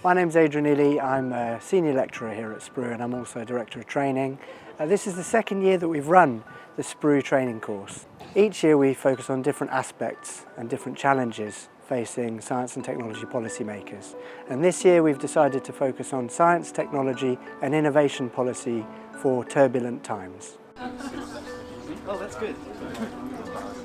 My name's Adrian Illy. I'm a senior lecturer here at SPRU and I'm also Director of Training. This is the second year that we've run the SPRU training course. Each year we focus on different aspects and different challenges facing science and technology policymakers. And this year we've decided to focus on science, technology and innovation policy for turbulent times. Oh, that's good.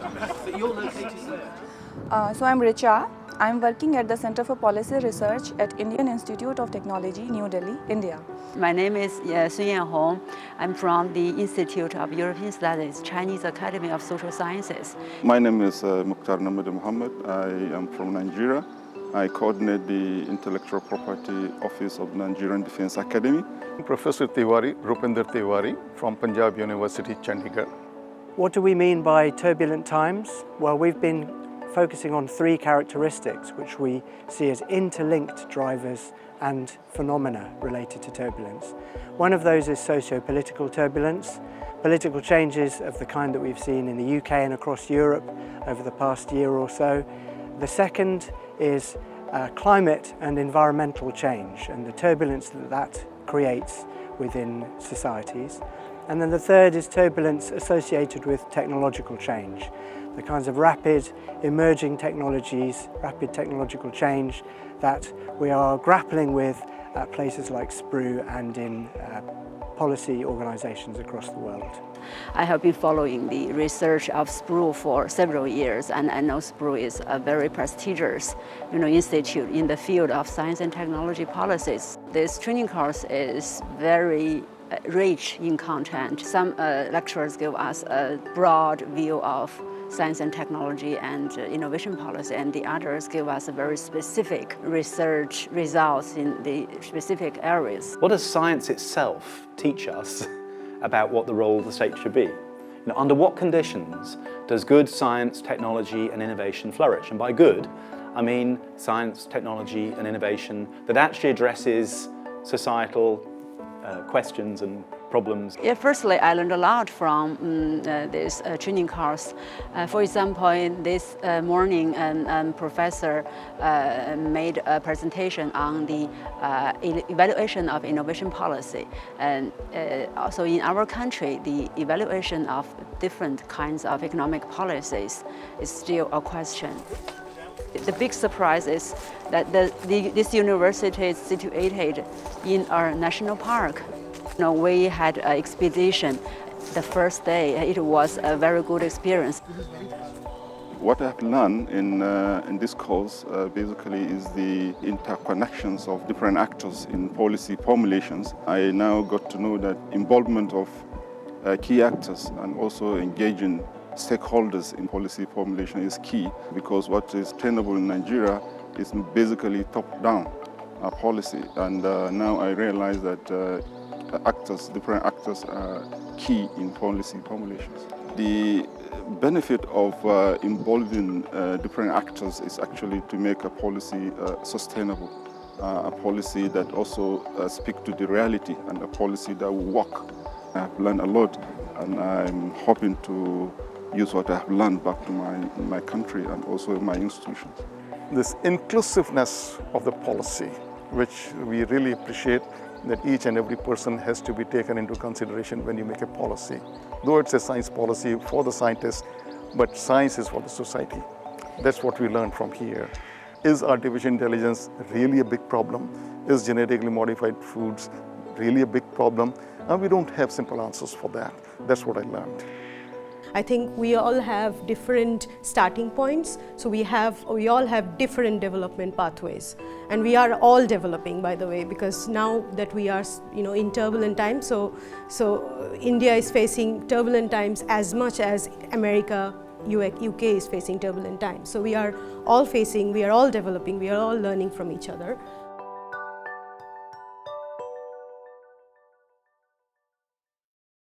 But you're located where? So I'm Richa. I'm working at the Center for Policy Research at Indian Institute of Technology, New Delhi, India. My name is Sun Yanhong. I'm from the Institute of European Studies, Chinese Academy of Social Sciences. My name is Mukhtar Namad Muhammad. I am from Nigeria. I coordinate the Intellectual Property Office of Nigerian Defense Academy. Professor Tiwari, Rupinder Tiwari from Punjab University, Chandigarh. What do we mean by turbulent times? Well, we've been focusing on three characteristics which we see as interlinked drivers and phenomena related to turbulence. One of those is socio-political turbulence, political changes of the kind that we've seen in the UK and across Europe over the past year or so. The second is climate and environmental change and the turbulence that that creates within societies. And then the third is turbulence associated with technological change, the kinds of rapid emerging technologies, rapid technological change that we are grappling with at places like SPRU and in policy organisations across the world. I have been following the research of SPRU for several years, and I know SPRU is a very prestigious institute in the field of science and technology policies. This training course is very rich in content. Some lecturers give us a broad view of science and technology and innovation policy, and the others give us a very specific research results in the specific areas. What does science itself teach us about what the role of the state should be? Under what conditions does good science, technology and innovation flourish? And by good, I mean science, technology and innovation that actually addresses societal questions and problems. Yeah, firstly, I learned a lot from this training course. For example, in this morning, professor made a presentation on the evaluation of innovation policy. And also in our country, the evaluation of different kinds of economic policies is still a question. The big surprise is that this university is situated in our national park. We had an expedition the first day. It was a very good experience. What I've learned in this course basically is the interconnections of different actors in policy formulations. I now got to know that involvement of key actors and also engaging stakeholders in policy formulation is key, because what is tenable in Nigeria is basically top-down policy, and now I realize that different actors are key in policy formulations. The benefit of involving different actors is actually to make a policy sustainable, a policy that also speaks to the reality, and a policy that will work. I've learned a lot, and I'm hoping to use what I've learned back to my country and also my institutions. This inclusiveness of the policy, which we really appreciate, that each and every person has to be taken into consideration when you make a policy. Though it's a science policy for the scientists, but science is for the society. That's what we learned from here. Is artificial intelligence really a big problem? Is genetically modified foods really a big problem? And we don't have simple answers for that. That's what I learned. I think we all have different starting points, so we all have different development pathways, and we are all developing, by the way, because now that we are in turbulent times, so India is facing turbulent times as much as America, UK is facing turbulent times. So we are all developing, we are all learning from each other.